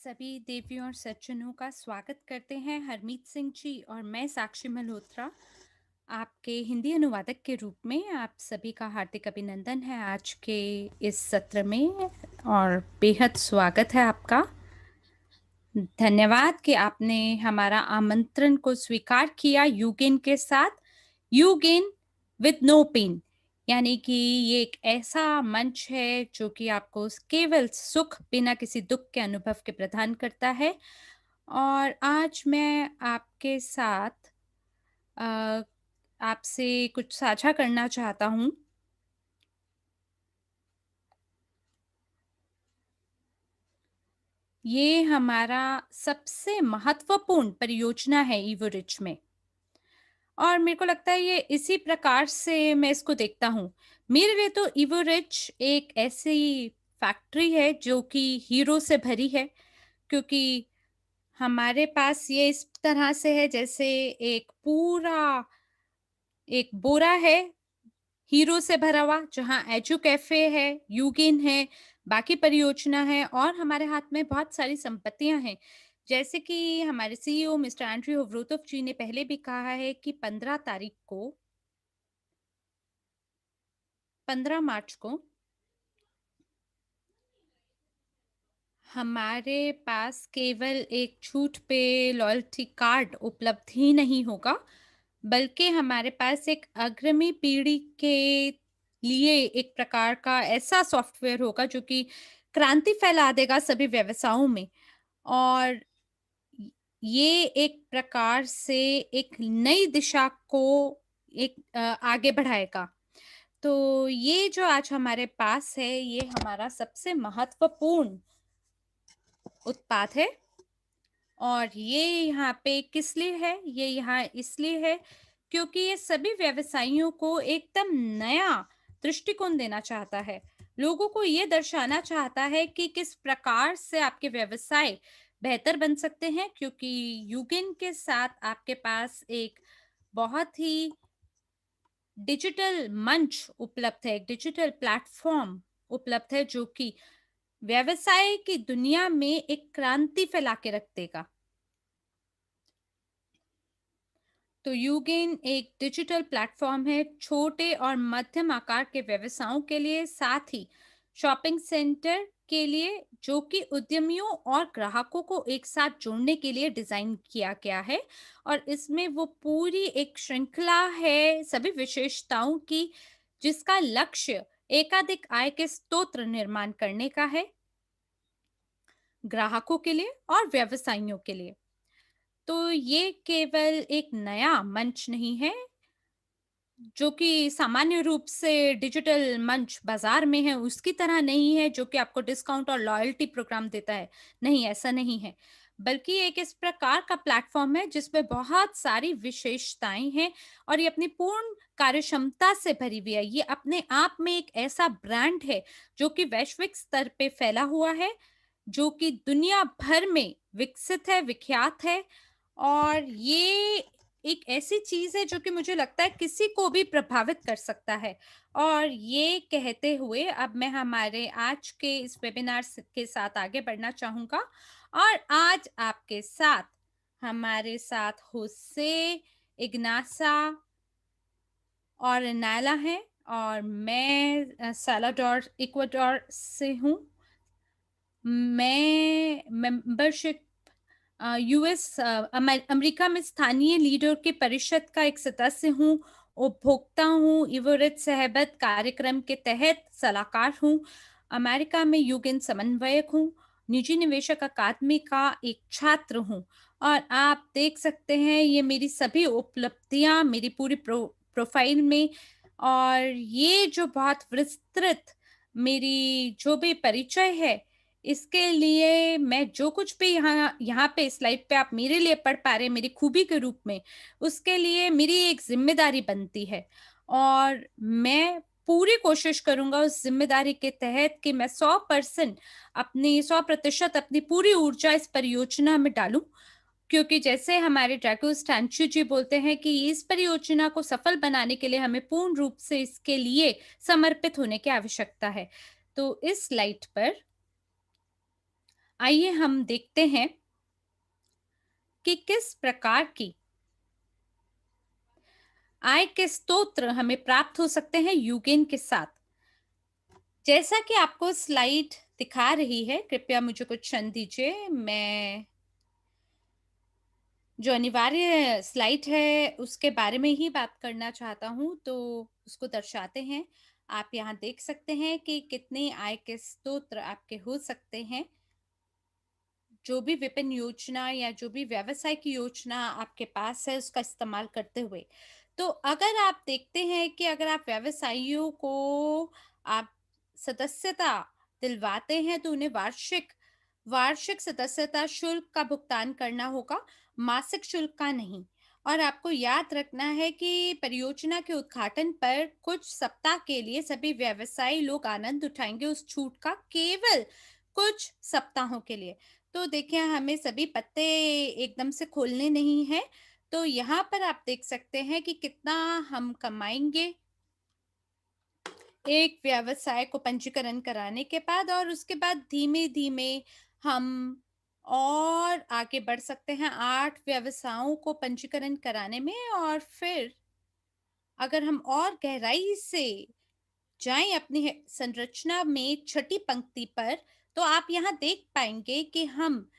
सभी देवियों और सज्जनों का स्वागत करते हैं हरमीत सिंह जी और मैं साक्षी मल्होत्रा आपके हिंदी अनुवादक के रूप में आप सभी का हार्दिक अभिनंदन है आज के इस सत्र में और बेहद स्वागत है आपका। धन्यवाद कि आपने हमारा आमंत्रण को स्वीकार किया यूगेन के साथ। यूगेन विद नो पेन, यानी कि ये एक ऐसा मंच है जो कि आपको केवल सुख बिना किसी दुख के अनुभव के प्रदान करता है। और आज मैं आपके साथ अ, आपसे कुछ साझा करना चाहता हूँ। ये हमारा सबसे महत्वपूर्ण परियोजना है ईवोरिच में। और मेरे को लगता है ये इसी प्रकार से मैं इसको देखता हूँ। मेरे लिए तो इवो रिच एक ऐसी फैक्ट्री है जो कि हीरो से भरी है, क्योंकि हमारे पास ये इस तरह से है जैसे एक पूरा एक बोरा है हीरो से भरा हुआ, जहाँ एजू कैफे है, यूगिन है, बाकी परियोजना है और हमारे हाथ में बहुत सारी संपत्तियां हैं। जैसे कि हमारे सीईओ मिस्टर एंड्रयू होवरोतोव जी ने पहले भी कहा है कि 15 मार्च को हमारे पास केवल एक छूट पे लॉयल्टी कार्ड उपलब्ध ही नहीं होगा, बल्कि हमारे पास एक अग्रणी पीढ़ी के लिए एक प्रकार का ऐसा सॉफ्टवेयर होगा जो कि क्रांति फैला देगा सभी व्यवसायों में। और ये एक प्रकार से एक नई दिशा को आगे बढ़ाएगा। तो ये जो आज हमारे पास है, ये हमारा सबसे महत्वपूर्ण उत्पाद है। और ये यहाँ पे किस लिए है? ये यहाँ इसलिए है क्योंकि ये सभी व्यवसायियों को एकदम नया दृष्टिकोण देना चाहता है। लोगों को ये दर्शाना चाहता है कि किस प्रकार से आपके व्यवसाय बेहतर बन सकते हैं, क्योंकि यूगिन के साथ आपके पास एक बहुत ही डिजिटल मंच उपलब्ध है, एक डिजिटल प्लेटफॉर्म उपलब्ध है जो कि व्यवसाय की दुनिया में एक क्रांति फैला के रख देगा। तो यूगेन एक डिजिटल प्लेटफॉर्म है छोटे और मध्यम आकार के व्यवसायों के लिए, साथ ही शॉपिंग सेंटर के लिए, जो कि उद्यमियों और ग्राहकों को एक साथ जोड़ने के लिए डिजाइन किया गया है। और इसमें वो पूरी एक श्रृंखला है सभी विशेषताओं की, जिसका लक्ष्य एकाधिक आय के स्रोत निर्माण करने का है, ग्राहकों के लिए और व्यवसायियों के लिए। तो ये केवल एक नया मंच नहीं है जो कि सामान्य रूप से डिजिटल मंच बाजार में है, उसकी तरह नहीं है जो कि आपको डिस्काउंट और लॉयल्टी प्रोग्राम देता है। नहीं, ऐसा नहीं है। बल्कि एक इस प्रकार का प्लेटफॉर्म है जिसमें बहुत सारी विशेषताएं हैं और ये अपनी पूर्ण कार्यक्षमता से भरी हुई है। ये अपने आप में एक ऐसा ब्रांड है जो कि वैश्विक स्तर पे फैला हुआ है, जो कि दुनिया भर में विकसित है, विख्यात है। और ये एक ऐसी चीज़ है जो कि मुझे लगता है किसी को भी प्रभावित कर सकता है। और ये कहते हुए अब मैं हमारे आज के इस वेबिनार के साथ आगे बढ़ना चाहूँगा। और आज आपके साथ हमारे साथ होसे, इग्नासा और नायला हैं। और मैं साल्वाडोर, इक्वाडोर से हूँ। मैं मेंबरशिप यूएस अमेरिका में स्थानीय लीडर के परिषद का एक सदस्य हूँ, उपभोक्ता हूँ, इवोरिट सहबत कार्यक्रम के तहत सलाहकार हूँ, अमेरिका में युगिन समन्वयक हूँ, निजी निवेशक अकादमी का एक छात्र हूँ। और आप देख सकते हैं ये मेरी सभी उपलब्धियां मेरी पूरी प्रोफाइल में। और ये जो बहुत विस्तृत मेरी जो भी परिचय है, इसके लिए मैं जो कुछ भी यहाँ यहाँ पे स्लाइड पे आप मेरे लिए पढ़ पा रहे हैं मेरी खूबी के रूप में, उसके लिए मेरी एक जिम्मेदारी बनती है। और मैं पूरी कोशिश करूंगा उस जिम्मेदारी के तहत कि मैं 100% अपनी पूरी ऊर्जा इस परियोजना में डालूं, क्योंकि जैसे हमारे ड्रैगो स्टैंचू जी बोलते हैं कि इस परियोजना को सफल बनाने के लिए हमें पूर्ण रूप से इसके लिए समर्पित होने की आवश्यकता है। तो इस स्लाइड पर आइए हम देखते हैं कि किस प्रकार की आय के स्रोत हमें प्राप्त हो सकते हैं यूगेन के साथ। जैसा कि आपको स्लाइड दिखा रही है, कृपया मुझे कुछ क्षण दीजिए। मैं जो अनिवार्य स्लाइड है, उसके बारे में ही बात करना चाहता हूँ, तो उसको दर्शाते हैं। आप यहाँ देख सकते हैं कि कितने आय के स्रोत आपके हो सकते हैं। जो भी विपिन योजना या जो भी व्यवसाय की योजना आपके पास है, उसका इस्तेमाल करते हुए। तो अगर आप देखते हैं कि अगर आप व्यवसायियों को आप सदस्यता दिलवाते हैं, तो उन्हें वार्षिक वार्षिक सदस्यता शुल्क का भुगतान करना होगा, मासिक शुल्क का नहीं। और आपको याद रखना है कि परियोजना के उद्घाटन पर कुछ सप्ताह के लिए सभी व्यवसायी लोग आनंद उठाएंगे उस छूट का, केवल कुछ सप्ताहों के लिए। तो देखिए, हमें सभी पत्ते एकदम से खोलने नहीं हैं। तो यहाँ पर आप देख सकते हैं कि कितना हम कमाएँगे एक व्यवसाय को पंजीकरण कराने के बाद, और उसके बाद धीमे-धीमे हम और आगे बढ़ सकते हैं 8 व्यवसायों को पंजीकरण कराने में। और फिर अगर हम और गहराई से जाएँ अपनी संरचना में छठी पंक्ति पर, तो आप यहाँ देख पाएँगे कि हम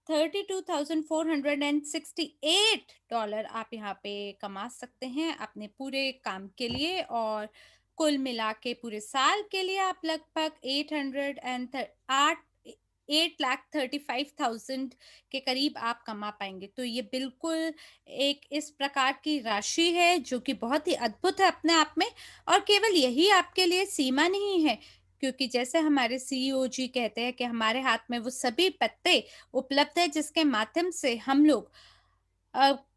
$32,468 आप यहाँ पे कमा सकते हैं अपने पूरे काम के लिए। और कुल मिला के पूरे साल के लिए आप लगभग 8 लाख 35,000 के करीब आप कमा पाएंगे। तो ये बिल्कुल एक इस प्रकार की राशि है जो कि बहुत ही अद्भुत है अपने आप में। और केवल यही आपके लिए सीमा नहीं है, क्योंकि जैसे हमारे सीईओ जी कहते हैं कि हमारे हाथ में वो सभी पत्ते उपलब्ध है जिसके माध्यम से हम लोग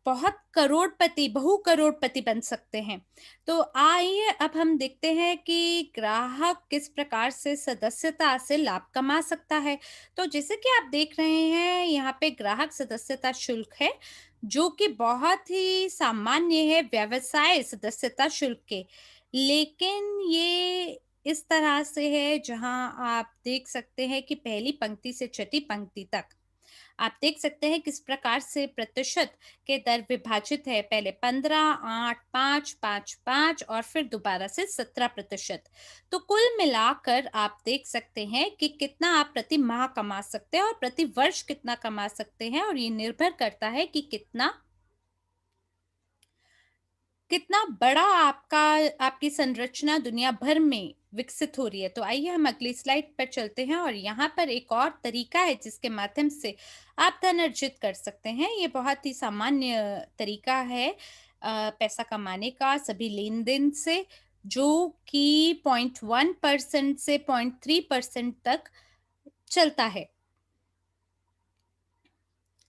बहुत करोड़पति, बहु करोड़पति बन सकते हैं। तो आइए अब हम देखते हैं कि ग्राहक किस प्रकार से सदस्यता से लाभ कमा सकता है। तो जैसे कि आप देख रहे हैं, यहाँ पे ग्राहक सदस्यता शुल्क है, जो कि बहुत ही सामान्य है व्यवसाय सदस्यता शुल्क के। लेकिन ये इस तरह से है जहाँ आप देख सकते हैं कि पहली पंक्ति से छठी पंक्ति तक आप देख सकते हैं किस प्रकार से प्रतिशत के दर विभाजित है। पहले 15, 8, 5, 5, 5 और फिर दोबारा से 17%। तो कुल मिलाकर आप देख सकते हैं कि कितना आप प्रति माह कमा सकते हैं और प्रति वर्ष कितना कमा सकते हैं। और ये निर्भर करता है कि कितना कितना बड़ा आपकी संरचना दुनिया भर में विकसित हो रही है। तो आइए हम अगली स्लाइड पर चलते हैं, और यहाँ पर एक और तरीका है जिसके माध्यम से आप धन अर्जित कर सकते हैं। ये बहुत ही सामान्य तरीका है पैसा कमाने का सभी लेन-देन से, जो कि 0.1% से 0.3% तक चलता है।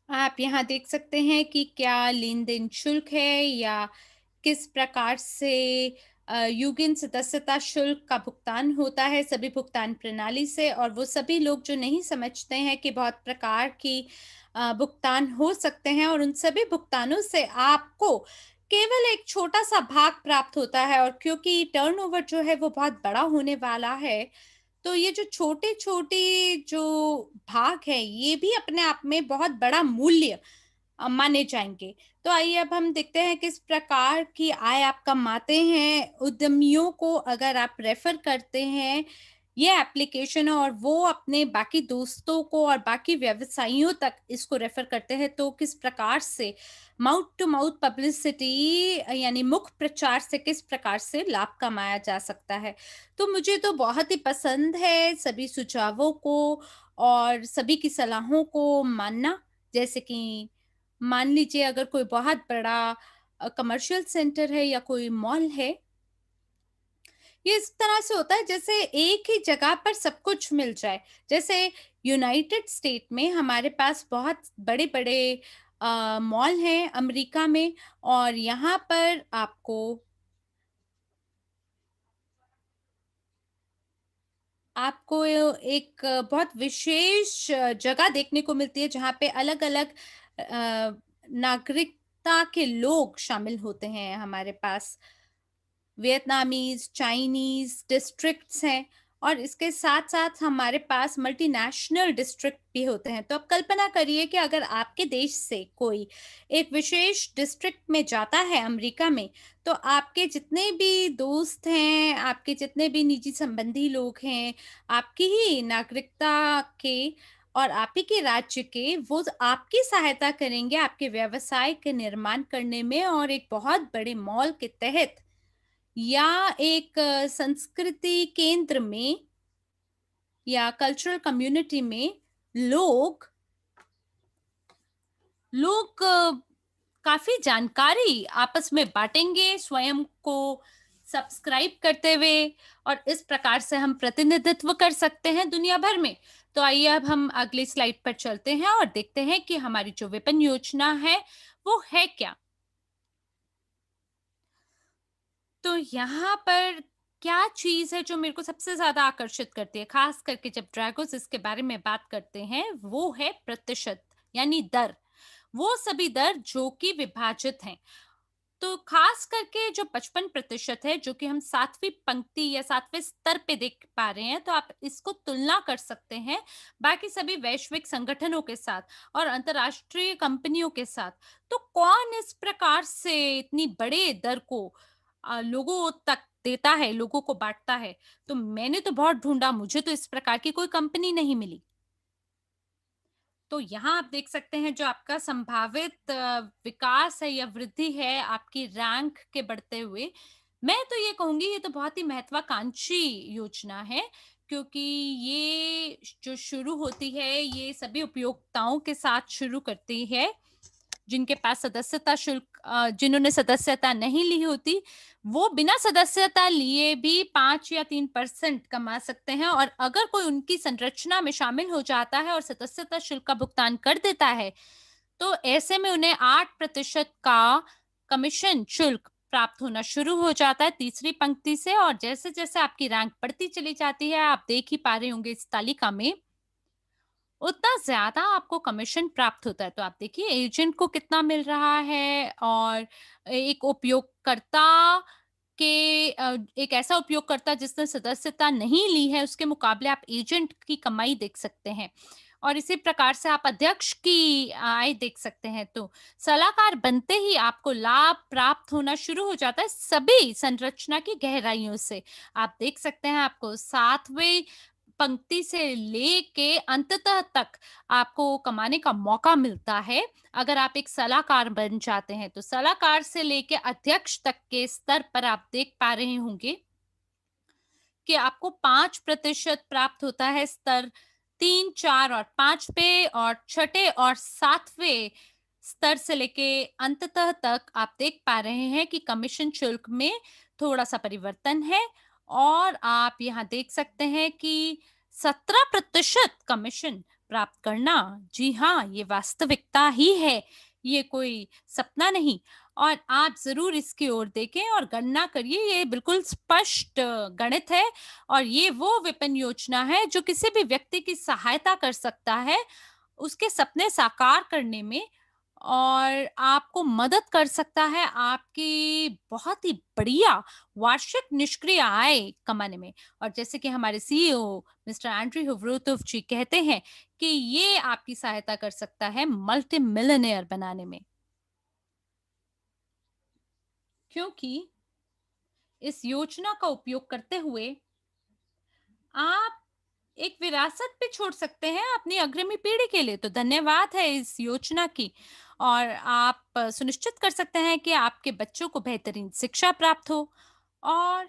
आप यहाँ देख सकते हैं कि क्या लेन-देन शुल्क है या किस प्रकार से यूगिन सदस्यता शुल्क का भुगतान होता है सभी भुगतान प्रणाली से। और वो सभी लोग जो नहीं समझते हैं कि बहुत प्रकार की भुगतान हो सकते हैं, और उन सभी भुगतानों से आपको केवल एक छोटा-सा भाग प्राप्त होता है। और क्योंकि टर्नओवर जो है वो बहुत बड़ा होने वाला है, तो ये जो छोटे-छोटे जो भाग हैं, ये भी अपने आप में बहुत बड़ा मूल्य माने जाएँगे। तो आइए अब हम देखते हैं किस प्रकार की आय आप कमाते हैं। उद्यमियों को अगर आप रेफ़र करते हैं ये एप्लीकेशन, और वो अपने बाकी दोस्तों को और बाकी व्यवसायियों तक इसको रेफ़र करते हैं, तो किस प्रकार से माउथ टू माउथ पब्लिसिटी यानी मुख प्रचार से किस प्रकार से लाभ कमाया जा सकता है। तो मुझे तो बहुत ही पसंद है सभी सुझावों को और सभी की सलाहों को मानना। जैसे कि मान लीजिए अगर कोई बहुत बड़ा कमर्शियल सेंटर है या कोई मॉल है, ये इस तरह से होता है जैसे एक ही जगह पर सब कुछ मिल जाए। जैसे यूनाइटेड स्टेट में हमारे पास बहुत बड़े-बड़े मॉल हैं अमेरिका में, और यहाँ पर आपको आपको एक बहुत विशेष जगह देखने को मिलती है जहाँ पे अलग-अलग नागरिकता के लोग शामिल होते हैं। हमारे पास वियतनामीज़, चाइनीज़ डिस्ट्रिक्ट्स हैं, और इसके साथ-साथ हमारे पास मल्टीनेशनल डिस्ट्रिक्ट भी होते हैं। तो आप कल्पना करिए कि अगर आपके देश से कोई एक विशेष डिस्ट्रिक्ट में जाता है अमेरिका में, तो आपके जितने भी दोस्त हैं, आपके जितने भी निजी संबंधी लोग हैं, आपकी ही नागरिकता के और आप ही के राज्य के, वो आपकी सहायता करेंगे आपके व्यवसाय के निर्माण करने में और एक बहुत बड़े मॉल के तहत या एक संस्कृति केंद्र में या कल्चरल कम्युनिटी में लोग लोग काफ़ी जानकारी आपस में बाँटेंगे, स्वयं को सब्सक्राइब करते हुए और इस प्रकार से हम प्रतिनिधित्व कर सकते हैं दुनिया भर में। तो आइए अब हम अगली स्लाइड पर चलते हैं और देखते हैं कि हमारी जो विपणन योजना है, वो है क्या? तो यहाँ पर क्या चीज़ है जो मेरे को सबसे ज़्यादा आकर्षित करती है, ख़ास करके जब ड्रैगोस इसके बारे में बात करते हैं, वो है प्रतिशत यानी दर। वो सभी दर जो कि विभाजित हैं। तो ख़ास करके जो 55% है, जो कि हम 7वीं पंक्ति या 7वें स्तर पे देख पा रहे हैं, तो आप इसको तुलना कर सकते हैं बाकी सभी वैश्विक संगठनों के साथ और अंतर्राष्ट्रीय कंपनियों के साथ। तो कौन इस प्रकार से इतनी बड़े दर को लोगों तक देता है, लोगों को बाँटता है? तो मैंने तो बहुत ढूँढा, मुझे तो इस प्रकार की कोई कंपनी नहीं मिली। तो यहाँ आप देख सकते हैं जो आपका संभावित विकास है या वृद्धि है आपकी रैंक के बढ़ते हुए। मैं तो ये कहूँगी ये तो बहुत ही महत्वाकांक्षी योजना है क्योंकि ये जो शुरू होती है ये सभी उपयोक्ताओं के साथ शुरू करती है जिनके पास सदस्यता शुल्क जिन्होंने सदस्यता नहीं ली होती, वो बिना सदस्यता लिए भी 5 या 3% कमा सकते हैं और अगर कोई उनकी संरचना में शामिल हो जाता है और सदस्यता शुल्क का भुगतान कर देता है, तो ऐसे में उन्हें 8% का कमीशन शुल्क प्राप्त होना शुरू हो जाता है तीसरी पंक्ति से और जैसे-जैसे आपकी रैंक बढ़ती चली जाती है, आप देख ही पा रहे होंगे इस तालिका में उतना ज़्यादा आपको कमीशन प्राप्त होता है। तो आप देखिए एजेंट को कितना मिल रहा है और एक उपयोगकर्ता एक ऐसा उपयोगकर्ता जिसने सदस्यता नहीं ली है, उसके मुकाबले आप एजेंट की कमाई देख सकते हैं। और इसी प्रकार से आप अध्यक्ष की आय देख सकते हैं। तो सलाहकार बनते ही आपको लाभ प्राप्त होना शुरू हो जाता है सभी संरचना की गहराइयों से। आप देख सकते हैं आपको 7वें पंक्ति से लेके अंततः तक आपको कमाने का मौका मिलता है अगर आप एक सलाहकार बन जाते हैं तो सलाहकार से लेके अध्यक्ष तक के स्तर पर आप देख पा रहे होंगे कि आपको 5% प्राप्त होता है स्तर 3, 4 और 5 पे और छठे और 7वें स्तर से लेके अंततः तक आप देख पा रहे हैं कि कमीशन शुल्क में थोड़ा-सा परिवर्तन है और आप यहाँ देख सकते हैं कि 17% कमीशन प्राप्त करना, जी हाँ, ये वास्तविकता ही है, ये कोई सपना नहीं। और आप ज़रूर इसकी ओर देखें और गणना करिए, ये बिल्कुल स्पष्ट गणित है और ये वो विपणन योजना है जो किसी भी व्यक्ति की सहायता कर सकता है, उसके सपने साकार करने में और आपको मदद कर सकता है आपकी बहुत ही बढ़िया वार्षिक निष्क्रिय आय कमाने में। और जैसे कि हमारे सीईओ मिस्टर एंड्रयू हुवरोतोव जी कहते हैं कि ये आपकी सहायता कर सकता है मल्टी मिलियनेयर बनाने में। क्योंकि इस योजना का उपयोग करते हुए आप एक विरासत भी छोड़ सकते हैं अपनी अग्रणी पीढ़ी के लिए। तो धन्यवाद है इस योजना की और आप सुनिश्चित कर सकते हैं कि आपके बच्चों को बेहतरीन शिक्षा प्राप्त हो और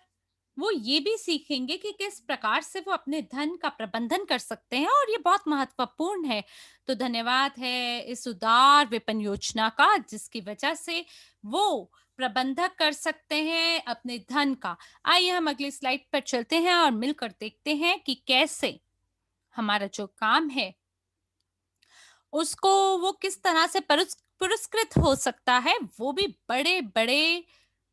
वो ये भी सीखेंगे कि किस प्रकार से वो अपने धन का प्रबंधन कर सकते हैं और ये बहुत महत्वपूर्ण है। तो धन्यवाद है इस उदार विपणन योजना का जिसकी वजह से वो प्रबंधक कर सकते हैं अपने धन का। आइए हम अगली स्लाइड पर चलते हैं और मिलकर देखते हैं कि कैसे हमारा जो काम है उसको वो किस तरह से पुरस्कृत हो सकता है वो भी बड़े-बड़े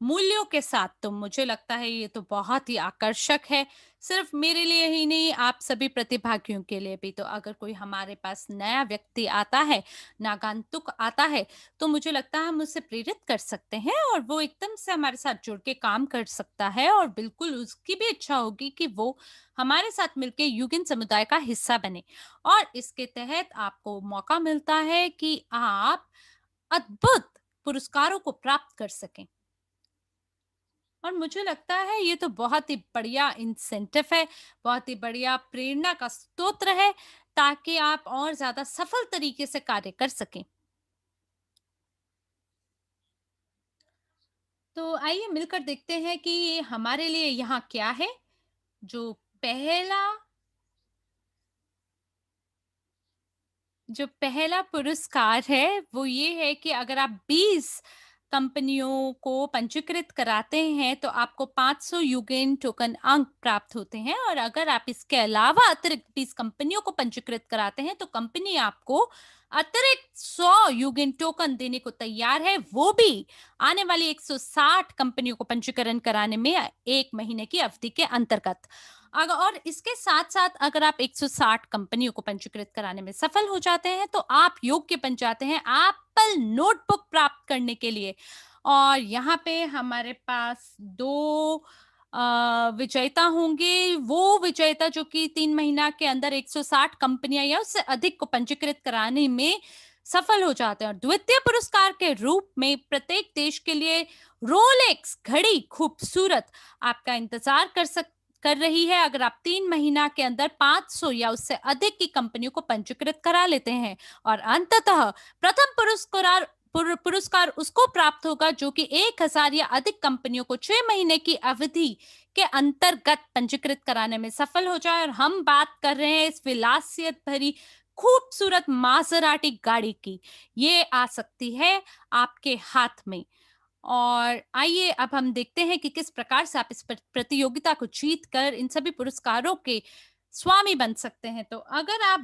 मूल्यों के साथ, तो मुझे लगता है ये तो बहुत ही आकर्षक है। सिर्फ मेरे लिए ही नहीं, आप सभी प्रतिभागियों के लिए भी। तो अगर कोई हमारे पास नया व्यक्ति आता है, नागंतुक आता है, तो मुझे लगता है हम उससे प्रेरित कर सकते हैं और वो एकदम से हमारे साथ जुड़ के काम कर सकता है और बिल्कुल उसकी भी इच्छा होगी कि वो हमारे साथ मिलके युगिन समुदाय का हिस्सा बने। और इसके तहत आपको मौका मिलता है कि आप अद्भुत पुरस्कारों को प्राप्त कर सकें। और मुझे लगता है ये तो बहुत ही बढ़िया इंसेंटिव है, बहुत ही बढ़िया प्रेरणा का स्रोत है, ताकि आप और ज़्यादा सफल तरीके से कार्य कर सकें। तो आइए मिलकर देखते हैं कि हमारे लिए यहाँ क्या है। जो पहला जो पहला पुरस्कार है वो ये है कि अगर आप 20 कंपनियों को पंजीकृत कराते हैं तो आपको 500 यूगेन टोकन अंक प्राप्त होते हैं, और अगर आप इसके अलावा अतिरिक्त 20 कंपनियों को पंजीकृत कराते हैं तो कंपनी आपको अतिरिक्त 100 यूगेन टोकन देने को तैयार है, वो भी आने वाली 160 कंपनियों को पंजीकरण कराने में 1 महीने की अवधि के अंतर्गत। अगर और इसके साथ-साथ अगर आप 160 कंपनियों को पंजीकृत कराने में सफल हो जाते हैं, तो आप योग्य बन जाते हैं एप्पल नोटबुक प्राप्त करने के लिए। और यहाँ पे हमारे पास 2 विजेता होंगे। वो विजेता जो कि 3 महीना के अंदर 160 कंपनियाँ या उससे अधिक को पंजीकृत कराने में सफल हो जाते हैं, और द्वितीय पुरस्कार के रूप में प्रत्येक देश के लिए रोलेक्स घड़ी खूबसूरत आपका इंतज़ार कर रही है, अगर आप 3 महीना के अंदर 500 या उससे अधिक की कंपनियों को पंजीकृत करा लेते हैं। और अंततः प्रथम पुरस्कार उसको प्राप्त होगा जो कि 1000 या अधिक कंपनियों को 6 महीने की अवधि के अंतर्गत पंजीकृत कराने में सफल हो जाए। और हम बात कर रहे हैं इस विलासियत भरी खूबसूरत मासेराटी गाड़ी की। ये आ सकती है आपके हाथ में। और आइए अब हम देखते हैं कि किस प्रकार से आप इस प्रतियोगिता को जीत कर इन सभी पुरस्कारों के स्वामी बन सकते हैं। तो अगर आप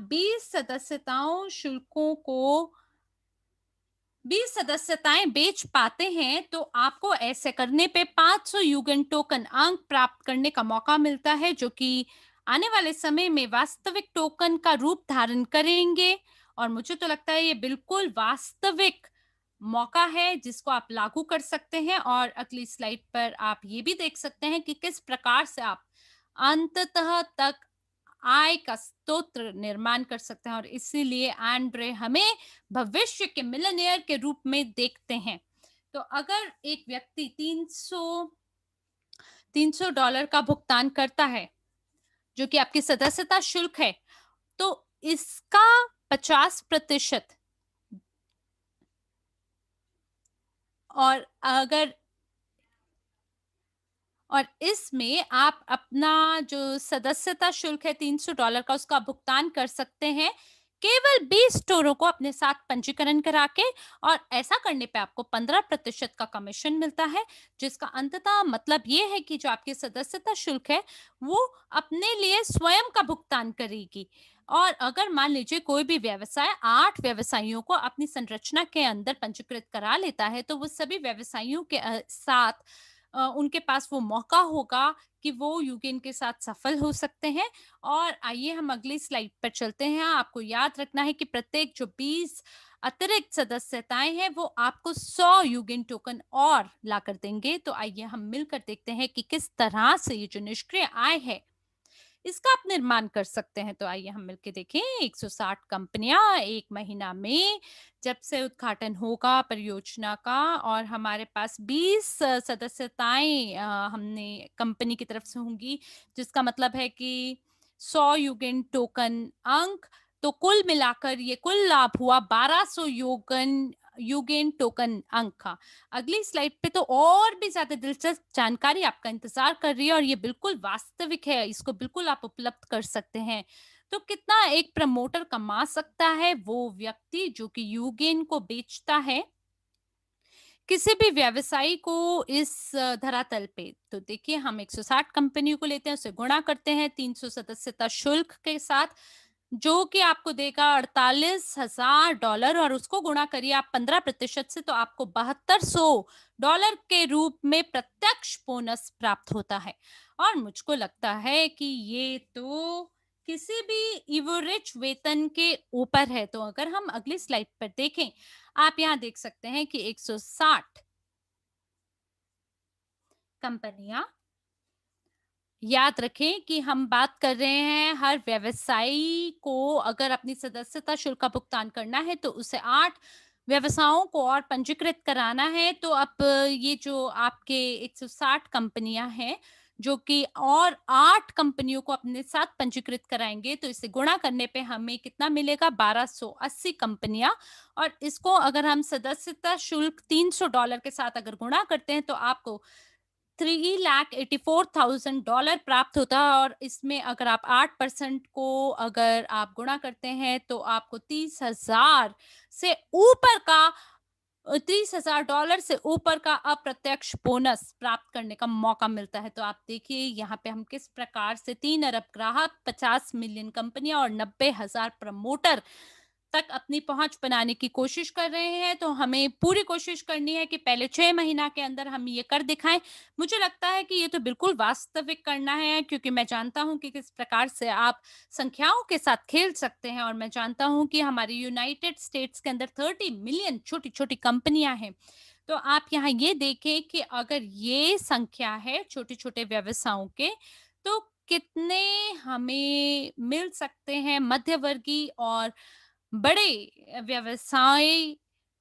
20 सदस्यताएं बेच पाते हैं तो आपको ऐसे करने पे 500 युगन टोकन अंक प्राप्त करने का मौका मिलता है, जो कि आने वाले समय में वास्तविक टोकन का रूप धारण करेंगे। और मुझे तो लगता है ये बिल्कुल वास्तविक मौका है जिसको आप लागू कर सकते हैं। और अगली स्लाइड पर आप ये भी देख सकते हैं कि किस प्रकार से आप अंततः तक आय का स्रोत निर्माण कर सकते हैं, और इसीलिए एंड्रे हमें भविष्य के मिलियनेयर के रूप में देखते हैं। तो अगर एक व्यक्ति 300 डॉलर का भुगतान करता है, जो कि आपकी सदस्यता शुल्क है, तो इसका 50%, और अगर और इसमें आप अपना जो सदस्यता शुल्क है $300 का, उसका भुगतान कर सकते हैं केवल 20 स्टोरों को अपने साथ पंजीकरण करा के। और ऐसा करने पे आपको 15% का कमीशन मिलता है, जिसका अंततः मतलब ये है कि जो आपकी सदस्यता शुल्क है वो अपने लिए स्वयं का भुगतान करेगी। और अगर मान लीजिए कोई भी व्यवसाय 8 व्यवसायियों को अपनी संरचना के अंदर पंजीकृत करा लेता है, तो वो सभी व्यवसायियों के साथ उनके पास वो मौका होगा कि वो यूक्रेन के साथ सफल हो सकते हैं। और आइए हम अगली स्लाइड पर चलते हैं। आपको याद रखना है कि प्रत्येक जो 20 अतिरिक्त सदस्यताएं हैं वो आपको 100 यूगेन टोकन और ला कर देंगे। तो आइए हम मिलकर देखते हैं कि किस तरह से ये जो निष्क्रिय आय है इसका आप निर्माण कर सकते हैं। तो आइए हम मिलके देखें। 160 कंपनियां 1 महीना में जब से उद्घाटन होगा परियोजना का, और हमारे पास 20 सदस्यताएं हमने कंपनी की तरफ से होंगी, जिसका मतलब है कि 100 युगेन टोकन अंक। तो कुल मिलाकर ये कुल लाभ हुआ 1200 युगेन टोकन अंक का। अगली स्लाइड पे तो और भी ज्यादा दिलचस्प जानकारी आपका इंतजार कर रही है, और ये बिल्कुल वास्तविक है, इसको बिल्कुल आप उपलब्ध कर सकते हैं। तो कितना एक प्रमोटर कमा सकता है वो व्यक्ति जो कि यूगेन को बेचता है किसी भी व्यवसायी को इस धरातल पे। तो देखिए हम 160 कंपनियों को लेते हैं, उसे गुणा करते हैं 300 सदस्यता शुल्क के साथ, जो कि आपको देगा $48,000 और उसको गुणा करिए आप 15% से तो आपको $7200 के रूप में प्रत्यक्ष बोनस प्राप्त होता है। और मुझको लगता है कि ये तो किसी भी एवरेज वेतन के ऊपर है। तो अगर हम अगली स्लाइड पर देखें, आप यहाँ देख सकते हैं कि 160 कंपनियां, याद रखें कि हम बात कर रहे हैं हर व्यवसायी को अगर अपनी सदस्यता शुल्क का भुगतान करना है तो उसे 8 व्यवसायों को और पंजीकृत कराना है। तो अब ये जो आपके 160 कंपनियां हैं जो कि और 8 कंपनियों को अपने साथ पंजीकृत कराएंगे तो इसे गुणा करने पे हमें कितना मिलेगा 1280 कंपनियां। और इसको अगर हम सदस्यता शुल्क $300 के साथ अगर गुणा करते हैं तो आपको $3,84,000 प्राप्त होता है। और इसमें अगर आप 8% को अगर आप गुणा करते हैं तो आपको 30,000 से ऊपर का $30,000 से ऊपर का अप्रत्यक्ष बोनस प्राप्त करने का मौका मिलता है। तो आप देखिए यहाँ पे हम किस प्रकार से 3 अरब ग्राहक, 50 मिलियन कंपनियां और 90,000 प्रमोटर तक अपनी पहुंच बनाने की कोशिश कर रहे हैं। तो हमें पूरी कोशिश करनी है कि पहले 6 महीना के अंदर हम ये कर दिखाएं। मुझे लगता है कि ये तो बिल्कुल वास्तविक करना है क्योंकि मैं जानता हूं कि किस प्रकार से आप संख्याओं के साथ खेल सकते हैं। और मैं जानता हूं कि हमारे यूनाइटेड स्टेट्स के अंदर 30 मिलियन छोटी छोटी कंपनियां हैं। तो आप यहाँ ये देखें कि अगर ये संख्या है छोटे छोटे व्यवसायों के तो कितने हमें मिल सकते हैं मध्यवर्गीय और बड़े व्यवसाय,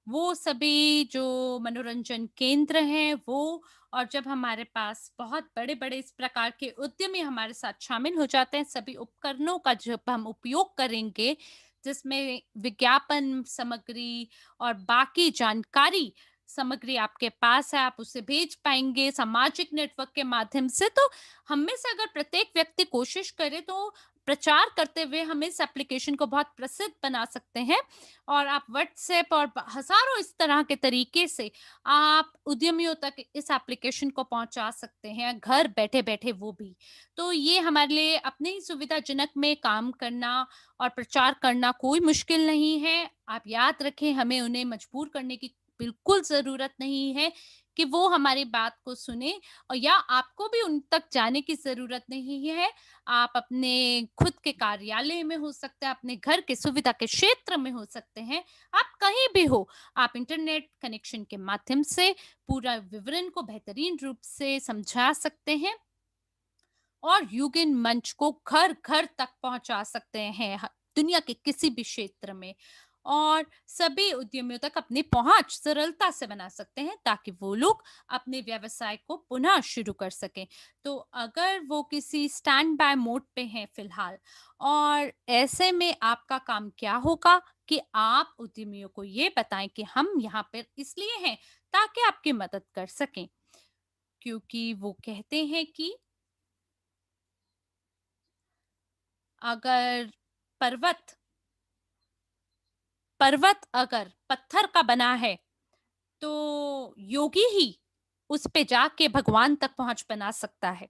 वो सभी जो मनोरंजन केंद्र हैं वो। और जब हमारे पास बहुत बड़े-बड़े इस प्रकार के उद्यमी हमारे साथ शामिल हो जाते हैं, सभी उपकरणों का जब हम उपयोग करेंगे, जिसमें विज्ञापन सामग्री और बाकी जानकारी सामग्री आपके पास है, आप उसे भेज पाएँगे सामाजिक नेटवर्क के माध्यम से। तो हम में से अगर प्रत्येक व्यक्ति कोशिश करे तो प्रचार करते हुए हम इस एप्लीकेशन को बहुत प्रसिद्ध बना सकते हैं। और आप व्हाट्सएप और हजारों इस तरह के तरीके से आप उद्यमियों तक इस एप्लीकेशन को पहुंचा सकते हैं घर बैठे बैठे वो भी। तो ये हमारे लिए अपने ही सुविधाजनक में काम करना और प्रचार करना कोई मुश्किल नहीं है। आप याद रखें हमें उन्हें मजबूर करने की बिल्कुल जरूरत नहीं है कि वो हमारी बात को सुने। और या आपको भी उन तक जाने की जरूरत नहीं है। आप अपने खुद के कार्यालय में हो सकते हैं, अपने घर के सुविधा के क्षेत्र में हो सकते हैं, आप कहीं भी हो, आप इंटरनेट कनेक्शन के माध्यम से पूरा विवरण को बेहतरीन रूप से समझा सकते हैं और युगिन मंच को घर घर तक पहुंचा सकते हैं दुनिया के किसी भी क्षेत्र में। और सभी उद्यमियों तक अपनी पहुंच सरलता से बना सकते हैं ताकि वो लोग अपने व्यवसाय को पुनः शुरू कर सकें। तो अगर वो किसी स्टैंड बाय मोड पे हैं फिलहाल, और ऐसे में आपका काम क्या होगा कि आप उद्यमियों को ये बताएं कि हम यहाँ पर इसलिए हैं ताकि आपकी मदद कर सकें। क्योंकि वो कहते हैं कि अगर पर्वत पर्वत अगर पत्थर का बना है तो योगी ही उस पे जाके भगवान तक पहुंच बना सकता है।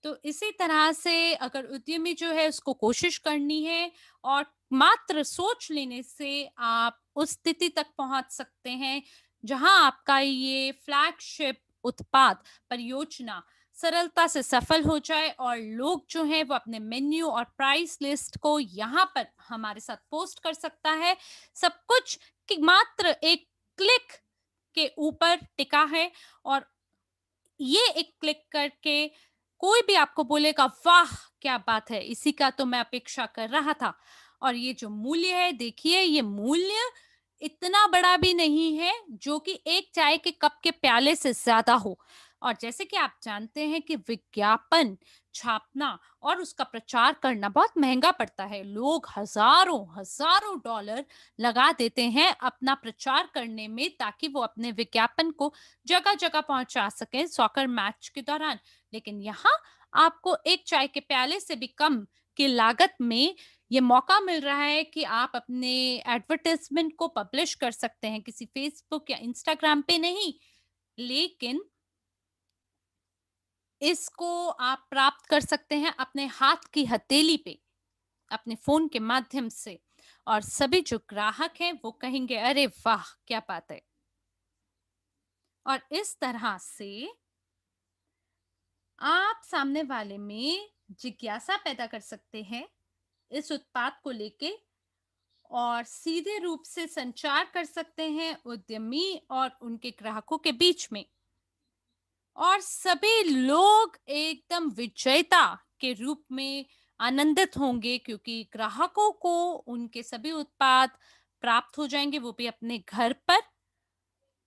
तो इसी तरह से अगर उद्यमी जो है उसको कोशिश करनी है और मात्र सोच लेने से आप उस स्थिति तक पहुंच सकते हैं जहां आपका ये फ्लैगशिप उत्पाद परियोजना सरलता से सफल हो जाए और लोग जो हैं वो अपने मेन्यू और प्राइस लिस्ट को यहाँ पर हमारे साथ पोस्ट कर सकता है। सब कुछ कि मात्र एक क्लिक के ऊपर टिका है। और ये एक क्लिक करके कोई भी आपको बोलेगा वाह क्या बात है, इसी का तो मैं अपेक्षा कर रहा था। और ये जो मूल्य है देखिए, ये मूल्य इतना बड़ा भी नहीं है जो कि एक चाय के कप के प्याले से ज्यादा हो। और जैसे कि आप जानते हैं कि विज्ञापन छापना और उसका प्रचार करना बहुत महंगा पड़ता है। लोग हजारों हजारों डॉलर लगा देते हैं अपना प्रचार करने में ताकि वो अपने विज्ञापन को जगह जगह पहुंचा सकें सॉकर मैच के दौरान। लेकिन यहाँ आपको एक चाय के प्याले से भी कम की लागत में ये मौका मिल रहा है कि आप अपने एडवर्टाइजमेंट को पब्लिश कर सकते हैं किसी फेसबुक या इंस्टाग्राम पे नहीं, लेकिन इसको आप प्राप्त कर सकते हैं अपने हाथ की हथेली पे। अपने फ़ोन के माध्यम से और सभी जो ग्राहक हैं वो कहेंगे अरे वाह! क्या बात है। और इस तरह से आप सामने वाले में जिज्ञासा पैदा कर सकते हैं इस उत्पाद को लेके और सीधे रूप से संचार कर सकते हैं उद्यमी और उनके ग्राहकों के बीच में और सभी लोग एकदम विजेता के रूप में आनंदित होंगे क्योंकि ग्राहकों को उनके सभी उत्पाद प्राप्त हो जाएंगे वो भी अपने घर पर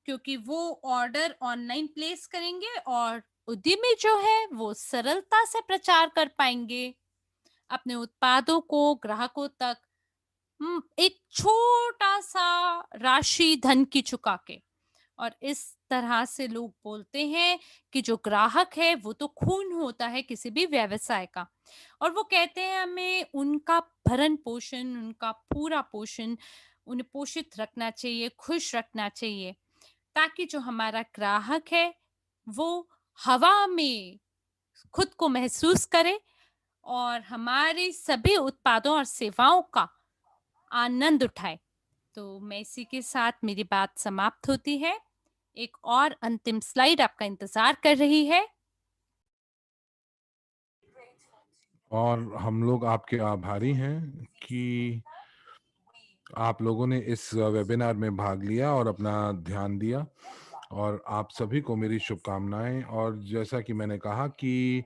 क्योंकि वो ऑर्डर ऑनलाइन प्लेस करेंगे और उद्यमी जो है वो सरलता से प्रचार कर पाएंगे अपने उत्पादों को ग्राहकों तक एक छोटा-सा राशि धन की चुका के और इस तरह से लोग बोलते हैं कि जो ग्राहक है वो तो खून होता है किसी भी व्यवसाय का और वो कहते हैं हमें उनका भरण-पोषण, उनका पूरा पोषण उन्हें पोषित रखना चाहिए, खुश रखना चाहिए ताकि जो हमारा ग्राहक है वो हवा में खुद को महसूस करे और हमारे सभी उत्पादों और सेवाओं का आनंद उठाए। तो मैं इसी के साथ मेरी बात समाप्त होती है। एक और अंतिम स्लाइड आपका इंतज़ार कर रही है। और हम लोग आपके आभारी हैं कि आप लोगों ने इस वेबिनार में भाग लिया और अपना ध्यान दिया और आप सभी को मेरी शुभकामनाएं। और जैसा कि मैंने कहा कि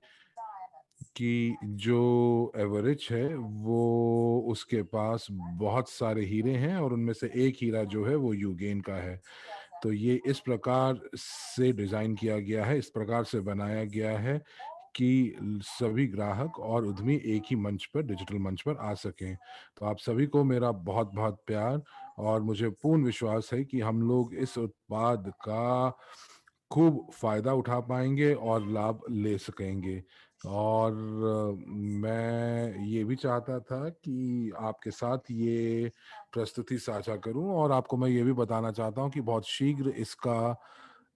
जो एवरेज है वो उसके पास बहुत सारे हीरे हैं और उनमें से एक हीरा जो है वो यूगेन का है। तो ये इस प्रकार से डिज़ाइन किया गया है, इस प्रकार से बनाया गया है कि सभी ग्राहक और उद्यमी एक ही मंच पर, डिजिटल मंच पर आ सकें। तो आप सभी को मेरा बहुत-बहुत प्यार और मुझे पूर्ण विश्वास है कि हम लोग इस उत्पाद का खूब फ़ायदा उठा पाएँगे और लाभ ले सकेंगे। और मैं ये भी चाहता था कि आपके साथ ये प्रस्तुति साझा करूँ और आपको मैं ये भी बताना चाहता हूँ कि बहुत शीघ्र इसका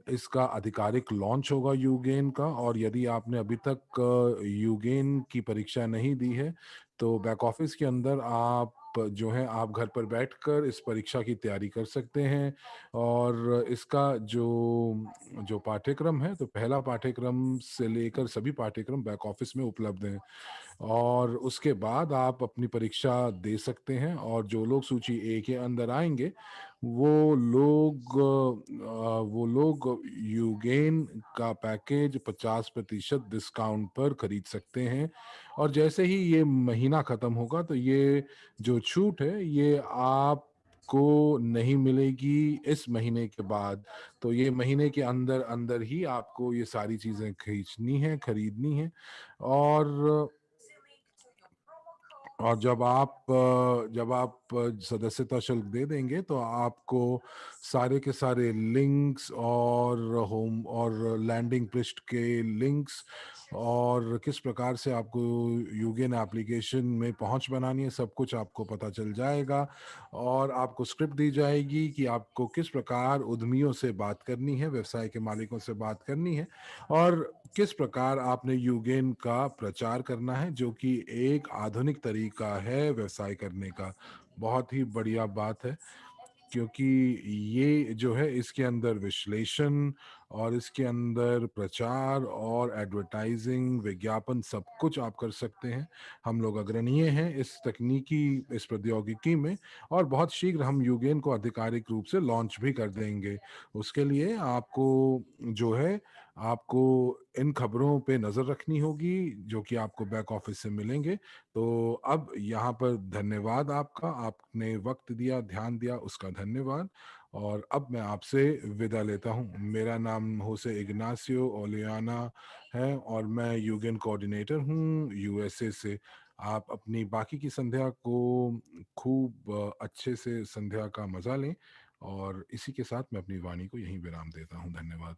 इसका आधिकारिक लॉन्च होगा यूगेन का। और यदि आपने अभी तक यूगेन की परीक्षा नहीं दी है, तो बैक ऑफिस के अंदर आप जो है आप घर पर बैठकर इस परीक्षा की तैयारी कर सकते हैं। और इसका जो जो पाठ्यक्रम है, तो पहला पाठ्यक्रम से लेकर सभी पाठ्यक्रम बैक ऑफिस में उपलब्ध हैं। और उसके बाद आप अपनी परीक्षा दे सकते हैं और जो लोग सूची ए के अंदर आएँगे, वो लोग यूगेन का पैकेज 50% डिस्काउंट पर खरीद सकते हैं। और जैसे ही ये महीना खत्म होगा तो ये जो छूट है ये आपको नहीं मिलेगी इस महीने के बाद। तो ये महीने के अंदर-अंदर ही आपको ये सारी चीज़ें खरीदनी हैं। और और जब आप सदस्यता शुल्क दे देंगे तो आपको सारे के सारे लिंक्स और होम और लैंडिंग पृष्ठ के लिंक्स और किस प्रकार से आपको यूगेन एप्लीकेशन में पहुंच बनानी है, सब कुछ आपको पता चल जाएगा। और आपको स्क्रिप्ट दी जाएगी कि आपको किस प्रकार उद्यमियों से बात करनी है, व्यवसाय के मालिकों से बात करनी है और किस प्रकार आपने यूगेन का प्रचार करना है, जो कि एक आधुनिक तरीका है व्यवसाय करने का। बहुत ही बढ़िया बात है, क्योंकि ये जो है इसके अंदर विश्लेषण और इसके अंदर प्रचार और एडवर्टाइजिंग, विज्ञापन सब कुछ आप कर सकते हैं। हम लोग अग्रणीय हैं इस प्रौद्योगिकी में और बहुत शीघ्र हम यूगेन को आधिकारिक रूप से लॉन्च भी कर देंगे। उसके लिए जो है आपको इन खबरों पे नज़र रखनी होगी जो कि आपको बैक ऑफिस से मिलेंगे। तो अब यहाँ पर धन्यवाद आपका, आपने वक़्त दिया, ध्यान दिया उसका धन्यवाद। और अब मैं आपसे विदा लेता हूँ। मेरा नाम होसे इग्नासियो ओलियाना है और मैं यूगेन कोऑर्डिनेटर हूँ यूएसए से। आप अपनी बाकी की संध्या को खूब अच्छे से संध्या का मज़ा लें और इसी के साथ मैं अपनी वाणी को यहीं विराम देता हूँ। धन्यवाद।